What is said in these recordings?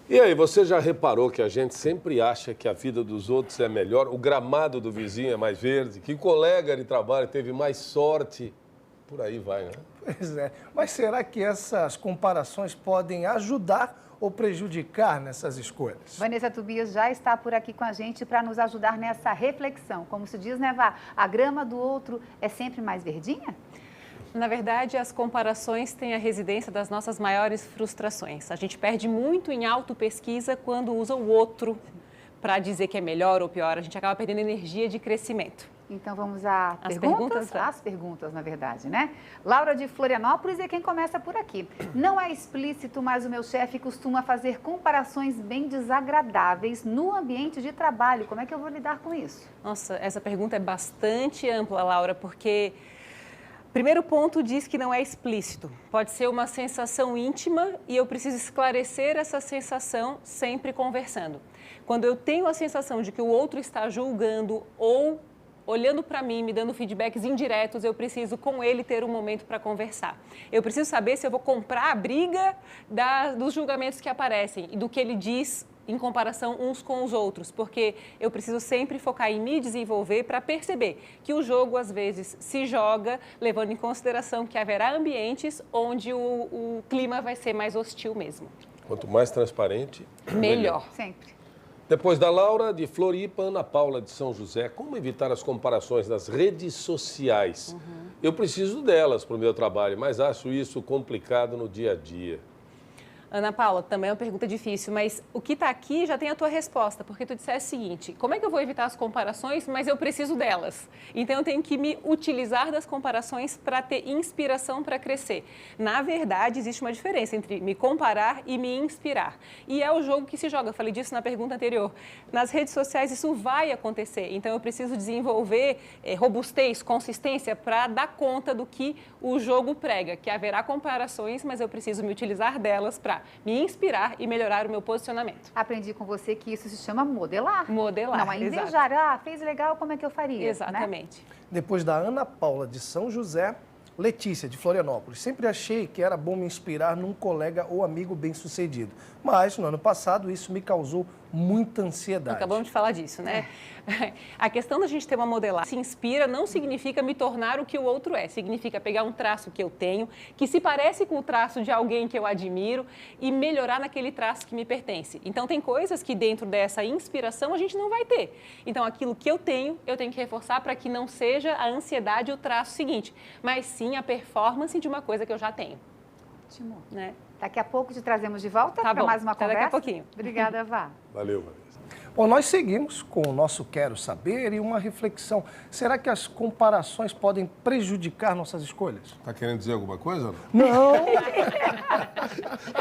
E aí, você já reparou que a gente sempre acha que a vida dos outros é melhor, o gramado do vizinho é mais verde, que o colega de trabalho teve mais sorte? Por aí vai, né? Pois é. Mas será que essas comparações podem ajudar ou prejudicar nessas escolhas? Vanessa Tobias já está por aqui com a gente para nos ajudar nessa reflexão. Como se diz, né, Vá? A grama do outro é sempre mais verdinha? Na verdade, as comparações têm a residência das nossas maiores frustrações. A gente perde muito em autopesquisa quando usa o outro para dizer que é melhor ou pior. A gente acaba perdendo energia de crescimento. Então vamos às perguntas? As perguntas, na verdade, né? Laura de Florianópolis é quem começa por aqui. Não é explícito, mas o meu chefe costuma fazer comparações bem desagradáveis no ambiente de trabalho. Como é que eu vou lidar com isso? Nossa, essa pergunta é bastante ampla, Laura, porque... Primeiro ponto diz que não é explícito. Pode ser uma sensação íntima e eu preciso esclarecer essa sensação sempre conversando. Quando eu tenho a sensação de que o outro está julgando ou olhando para mim, me dando feedbacks indiretos, eu preciso com ele ter um momento para conversar. Eu preciso saber se eu vou comprar a briga dos julgamentos que aparecem e do que ele diz em comparação uns com os outros, porque eu preciso sempre focar em me desenvolver para perceber que o jogo, às vezes, se joga, levando em consideração que haverá ambientes onde o clima vai ser mais hostil mesmo. Quanto mais transparente, melhor. Sempre. Depois da Laura, de Floripa, Ana Paula, de São José. Como evitar as comparações das redes sociais? Eu preciso delas para o meu trabalho, mas acho isso complicado no dia a dia. Ana Paula, também é uma pergunta difícil, mas o que está aqui já tem a tua resposta, porque tu disseste o seguinte: como é que eu vou evitar as comparações, mas eu preciso delas? Então, eu tenho que me utilizar das comparações para ter inspiração para crescer. Na verdade, existe uma diferença entre me comparar e me inspirar. E é o jogo que se joga, eu falei disso na pergunta anterior. Nas redes sociais, isso vai acontecer, então eu preciso desenvolver robustez, consistência para dar conta do que o jogo prega, que haverá comparações, mas eu preciso me utilizar delas para me inspirar e melhorar o meu posicionamento. Aprendi com você que isso se chama modelar. Modelar, não é invejar. Fez legal, como é que eu faria? Exatamente. Né? Depois da Ana Paula de São José, Letícia de Florianópolis. Sempre achei que era bom me inspirar num colega ou amigo bem-sucedido. Mas, no ano passado, isso me causou muita ansiedade. Acabamos de falar disso, né? A questão da gente ter uma modelagem se inspira não significa me tornar o que o outro é. Significa pegar um traço que eu tenho, que se parece com o traço de alguém que eu admiro e melhorar naquele traço que me pertence. Então, tem coisas que dentro dessa inspiração a gente não vai ter. Então, aquilo que eu tenho que reforçar para que não seja a ansiedade o traço seguinte, mas sim a performance de uma coisa que eu já tenho. Ótimo. Né? Daqui a pouco te trazemos de volta para mais uma conversa. Daqui a pouquinho. Obrigada, Vá. Valeu, Vanessa. Bom, nós seguimos com o nosso Quero Saber e uma reflexão. Será que as comparações podem prejudicar nossas escolhas? Tá querendo dizer alguma coisa? Não!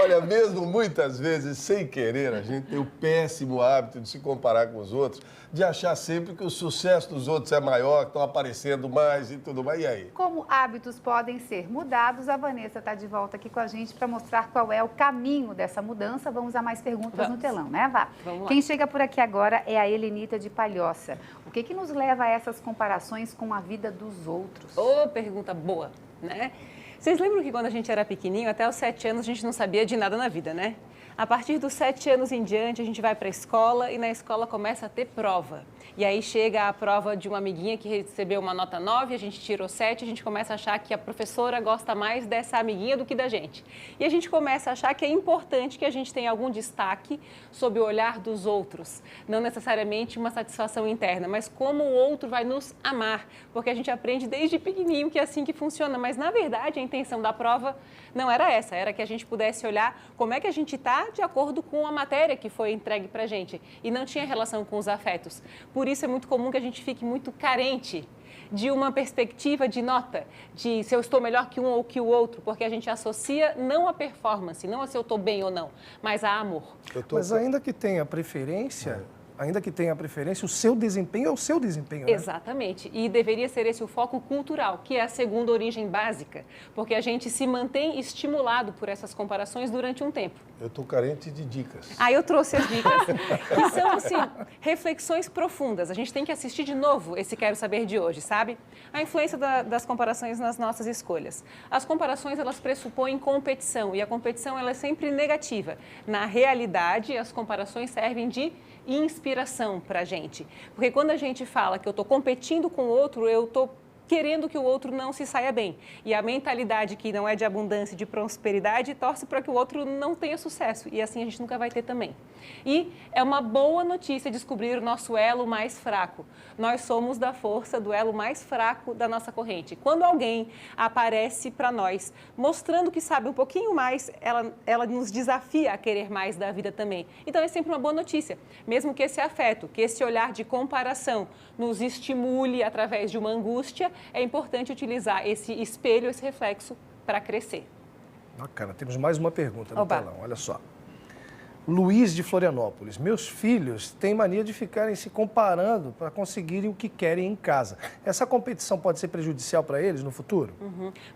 Olha, mesmo muitas vezes, sem querer, a gente tem o péssimo hábito de se comparar com os outros, de achar sempre que o sucesso dos outros é maior, que estão aparecendo mais e tudo mais. E aí? Como hábitos podem ser mudados, a Vanessa está de volta aqui com a gente para mostrar qual é o caminho dessa mudança. Vamos a mais perguntas no telão, né, Vá? Vamos lá. Quem chega por aqui agora é a Helenita de Palhoça. O que nos leva a essas comparações com a vida dos outros? Ô, pergunta boa, né? Vocês lembram que quando a gente era pequenininho, até os 7 anos, a gente não sabia de nada na vida, né? A partir dos 7 anos em diante, a gente vai para a escola e na escola começa a ter prova. E aí chega a prova de uma amiguinha que recebeu uma nota 9, a gente tirou 7, a gente começa a achar que a professora gosta mais dessa amiguinha do que da gente. E a gente começa a achar que é importante que a gente tenha algum destaque sob o olhar dos outros. Não necessariamente uma satisfação interna, mas como o outro vai nos amar. Porque a gente aprende desde pequenininho que é assim que funciona. Mas, na verdade, a intenção da prova não era essa. Era que a gente pudesse olhar como é que a gente está de acordo com a matéria que foi entregue para a gente. E não tinha relação com os afetos. Por isso é muito comum que a gente fique muito carente de uma perspectiva de nota, de se eu estou melhor que um ou que o outro, porque a gente associa não a performance, não a se eu estou bem ou não, mas a amor. Mas ainda que tenha preferência, ainda que tenha preferência, o seu desempenho é o seu desempenho, né? Exatamente. E deveria ser esse o foco cultural, que é a segunda origem básica, porque a gente se mantém estimulado por essas comparações durante um tempo. Eu estou carente de dicas. Eu trouxe as dicas, que são, assim, reflexões profundas. A gente tem que assistir de novo esse Quero Saber de hoje, sabe? A influência das comparações nas nossas escolhas. As comparações, elas pressupõem competição, e a competição, ela é sempre negativa. Na realidade, as comparações servem de inspiração para a gente. Porque quando a gente fala que eu estou competindo com o outro, eu estou querendo que o outro não se saia bem. E a mentalidade que não é de abundância e de prosperidade torce para que o outro não tenha sucesso. E assim a gente nunca vai ter também. E é uma boa notícia descobrir o nosso elo mais fraco. Nós somos da força do elo mais fraco da nossa corrente. Quando alguém aparece para nós mostrando que sabe um pouquinho mais, ela nos desafia a querer mais da vida também. Então é sempre uma boa notícia. Mesmo que esse afeto, que esse olhar de comparação nos estimule através de uma angústia, é importante utilizar esse espelho, esse reflexo, para crescer. Bacana, temos mais uma pergunta no Oba. telão, olha só. Luiz de Florianópolis. Meus filhos têm mania de ficarem se comparando para conseguirem o que querem em casa. Essa competição pode ser prejudicial para eles no futuro?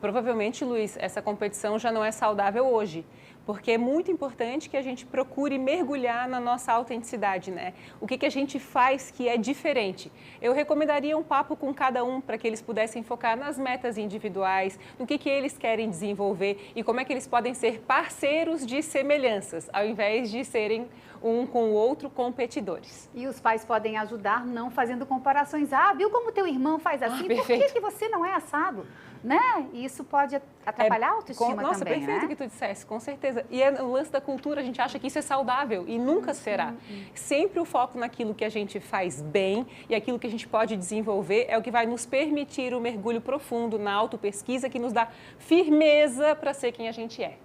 Provavelmente, Luiz, essa competição já não é saudável hoje, porque é muito importante que a gente procure mergulhar na nossa autenticidade, né? O que a gente faz que é diferente. Eu recomendaria um papo com cada um para que eles pudessem focar nas metas individuais, no que eles querem desenvolver e como é que eles podem ser parceiros de semelhanças, ao invés de serem um com o outro competidores. E os pais podem ajudar não fazendo comparações. Viu como teu irmão faz assim? Por que você não é assado? Né? E isso pode atrapalhar a autoestima nossa, também, perfeito né? o que tu dissesse, com certeza. E o lance da cultura, a gente acha que isso é saudável e nunca será. Sempre o foco naquilo que a gente faz bem e aquilo que a gente pode desenvolver é o que vai nos permitir o mergulho profundo na autopesquisa que nos dá firmeza para ser quem a gente é.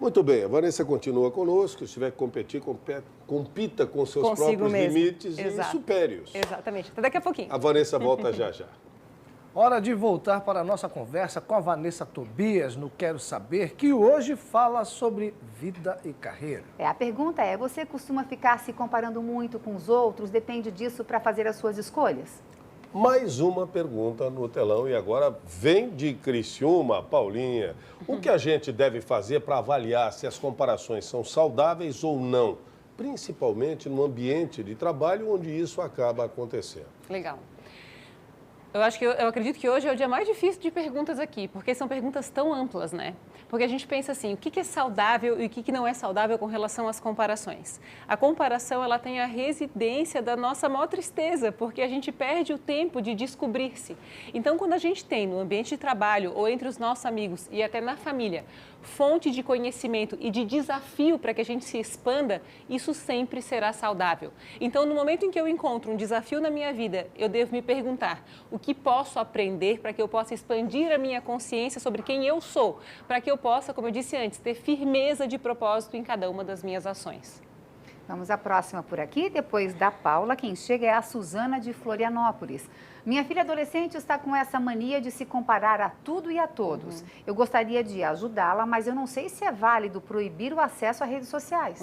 Muito bem, a Vanessa continua conosco. Se tiver que competir, compita com seus próprios limites e supere-os. Exatamente. Até daqui a pouquinho. A Vanessa volta já já. Hora de voltar para a nossa conversa com a Vanessa Tobias no Quero Saber, que hoje fala sobre vida e carreira. A pergunta é, você costuma ficar se comparando muito com os outros? Depende disso para fazer as suas escolhas? Mais uma pergunta no telão e agora vem de Criciúma, Paulinha. O que a gente deve fazer para avaliar se as comparações são saudáveis ou não? Principalmente no ambiente de trabalho onde isso acaba acontecendo. Legal. Eu acredito que hoje é o dia mais difícil de perguntas aqui, porque são perguntas tão amplas, né? Porque a gente pensa assim, o que é saudável e o que não é saudável com relação às comparações? A comparação, ela tem a residência da nossa maior tristeza, porque a gente perde o tempo de descobrir-se. Então, quando a gente tem no ambiente de trabalho ou entre os nossos amigos e até na família, fonte de conhecimento e de desafio para que a gente se expanda, isso sempre será saudável. Então, no momento em que eu encontro um desafio na minha vida, eu devo me perguntar o que posso aprender para que eu possa expandir a minha consciência sobre quem eu sou, para que eu possa, como eu disse antes, ter firmeza de propósito em cada uma das minhas ações. Vamos à próxima por aqui. Depois da Paula, quem chega é a Suzana de Florianópolis. Minha filha adolescente está com essa mania de se comparar a tudo e a todos. Eu gostaria de ajudá-la, mas eu não sei se é válido proibir o acesso a redes sociais.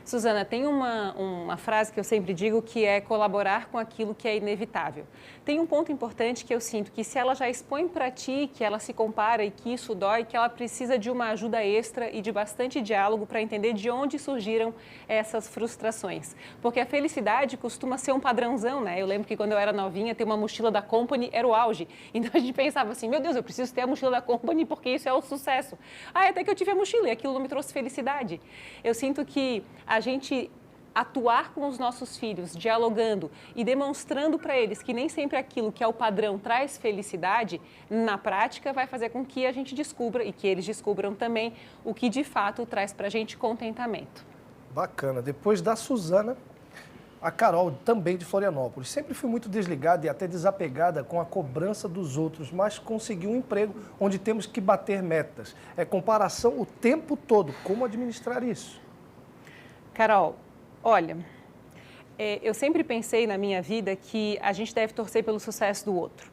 Suzana, tem uma frase que eu sempre digo que é colaborar com aquilo que é inevitável. Tem um ponto importante que eu sinto que se ela já expõe para ti, que ela se compara e que isso dói, que ela precisa de uma ajuda extra e de bastante diálogo para entender de onde surgiram essas frustrações. Porque a felicidade costuma ser um padrãozão, né? Eu lembro que quando eu era novinha, ter uma mochila da Company era o auge. Então a gente pensava assim, meu Deus, eu preciso ter a mochila da Company porque isso é o sucesso. Até que eu tive a mochila e aquilo não me trouxe felicidade. Eu sinto que a gente atuar com os nossos filhos, dialogando e demonstrando para eles que nem sempre aquilo que é o padrão traz felicidade, na prática vai fazer com que a gente descubra e que eles descubram também o que de fato traz para a gente contentamento. Bacana. Depois da Suzana, a Carol, também de Florianópolis. Sempre fui muito desligada e até desapegada com a cobrança dos outros, mas consegui um emprego onde temos que bater metas. É comparação o tempo todo. Como administrar isso? Carol, olha, eu sempre pensei na minha vida que a gente deve torcer pelo sucesso do outro.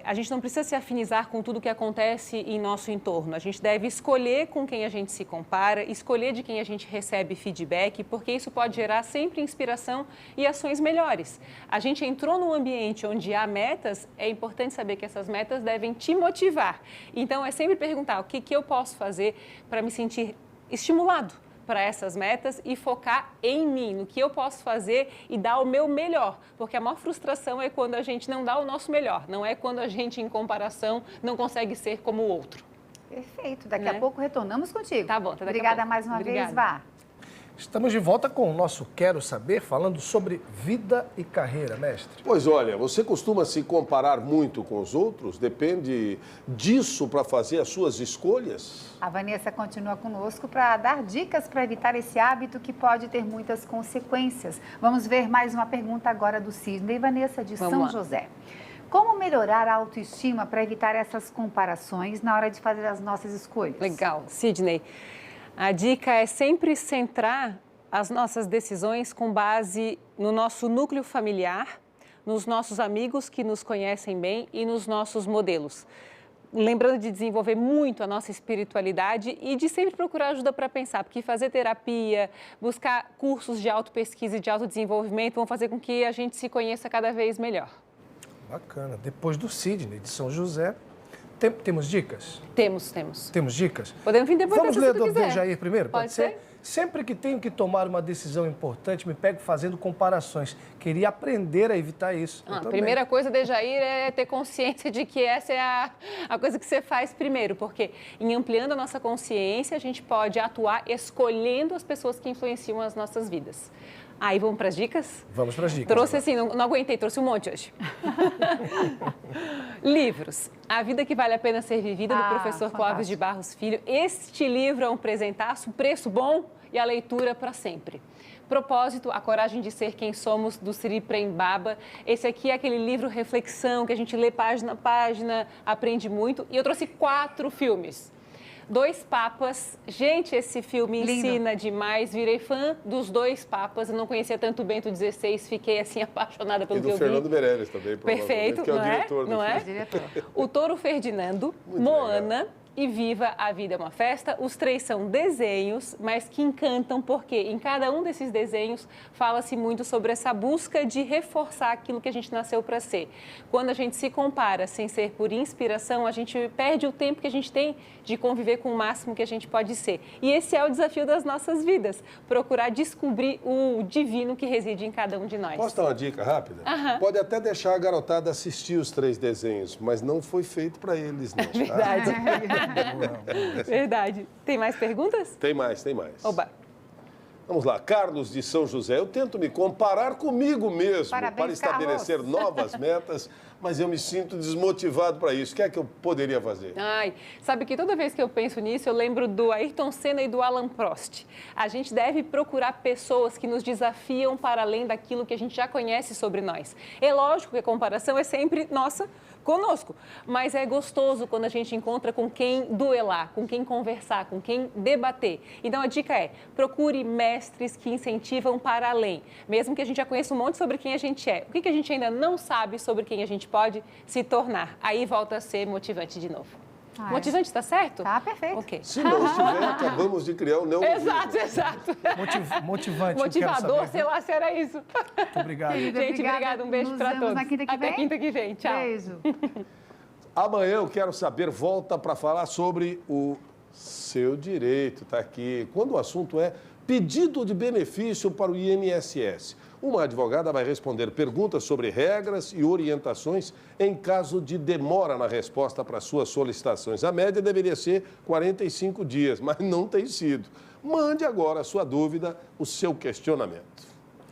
a gente não precisa se afinizar com tudo que acontece em nosso entorno. A gente deve escolher com quem a gente se compara, escolher de quem a gente recebe feedback, porque isso pode gerar sempre inspiração e ações melhores. A gente entrou num ambiente onde há metas, é importante saber que essas metas devem te motivar. Então, é sempre perguntar o que eu posso fazer para me sentir estimulado para essas metas e focar em mim, no que eu posso fazer e dar o meu melhor. Porque a maior frustração é quando a gente não dá o nosso melhor, não é quando a gente, em comparação, não consegue ser como o outro. Perfeito. Daqui a pouco retornamos contigo. Tá bom. Obrigada mais uma vez, Vá. Estamos de volta com o nosso Quero Saber, falando sobre vida e carreira, mestre. Pois olha, você costuma se comparar muito com os outros? Depende disso para fazer as suas escolhas? A Vanessa continua conosco para dar dicas para evitar esse hábito que pode ter muitas consequências. Vamos ver mais uma pergunta agora do Sidney. Vanessa, de São José. Como melhorar a autoestima para evitar essas comparações na hora de fazer as nossas escolhas? Legal, Sidney. A dica é sempre centrar as nossas decisões com base no nosso núcleo familiar, nos nossos amigos que nos conhecem bem e nos nossos modelos. Lembrando de desenvolver muito a nossa espiritualidade e de sempre procurar ajuda para pensar, porque fazer terapia, buscar cursos de autopesquisa e de autodesenvolvimento vão fazer com que a gente se conheça cada vez melhor. Bacana. Depois do Sidney, de São José, temos dicas? Temos. Temos dicas? Podemos vir depois. Vamos ler do Jair primeiro? Pode ser? Sempre que tenho que tomar uma decisão importante, me pego fazendo comparações. Queria aprender a evitar isso. A primeira coisa de Jair é ter consciência de que essa é a coisa que você faz primeiro, porque em ampliando a nossa consciência, a gente pode atuar escolhendo as pessoas que influenciam as nossas vidas. Aí, vamos para as dicas? Vamos para as dicas. Trouxe assim, não aguentei, trouxe um monte hoje. Livros. A Vida que Vale a Pena Ser Vivida, do professor Clóvis de Barros Filho. Este livro é um presentaço, preço bom e a leitura para sempre. Propósito, A Coragem de Ser Quem Somos, do Sri Prem Baba. Esse aqui é aquele livro reflexão que a gente lê página a página, aprende muito. E eu trouxe 4 filmes. 2 Papas. Gente, esse filme ensina demais. Virei fã dos 2 Papas. Eu não conhecia tanto o Bento XVI, fiquei assim apaixonada pelo que eu vi. E do Fernando Meirelles também, perfeito, que é o diretor do filme. O Touro Ferdinando, Moana e Viva a Vida é uma Festa. Os 3 são desenhos, mas que encantam porque em cada um desses desenhos fala-se muito sobre essa busca de reforçar aquilo que a gente nasceu para ser. Quando a gente se compara sem ser por inspiração, a gente perde o tempo que a gente tem de conviver com o máximo que a gente pode ser. E esse é o desafio das nossas vidas, procurar descobrir o divino que reside em cada um de nós. Posso dar uma dica rápida? Pode até deixar a garotada assistir os 3 desenhos, mas não foi feito para eles, não. Verdade. Verdade. Tem mais perguntas? Tem mais. Oba. Vamos lá, Carlos de São José. Eu tento me comparar comigo mesmo para estabelecer novas metas, mas eu me sinto desmotivado para isso. O que é que eu poderia fazer? Sabe que toda vez que eu penso nisso, eu lembro do Ayrton Senna e do Alan Prost. A gente deve procurar pessoas que nos desafiam para além daquilo que a gente já conhece sobre nós. É lógico que a comparação é sempre nossa conosco, mas é gostoso quando a gente encontra com quem duelar, com quem conversar, com quem debater. Então a dica é, procure mestres que incentivam para além, mesmo que a gente já conheça um monte sobre quem a gente é. O que a gente ainda não sabe sobre quem a gente pode se tornar? Aí volta a ser motivante de novo. Motivante, está certo? Tá, perfeito. Ok. Se não estiver, acabamos de criar um não. Exato. Motivante. Motivador, sei lá se era isso. Muito obrigado. Gente, obrigado. Um beijo para todos. Na quinta que vem? Até quinta que vem. Tchau. Beijo. Amanhã eu quero saber, volta para falar sobre o seu direito, tá aqui. Quando o assunto é pedido de benefício para o INSS. Uma advogada vai responder perguntas sobre regras e orientações em caso de demora na resposta para suas solicitações. A média deveria ser 45 dias, mas não tem sido. Mande agora a sua dúvida, o seu questionamento.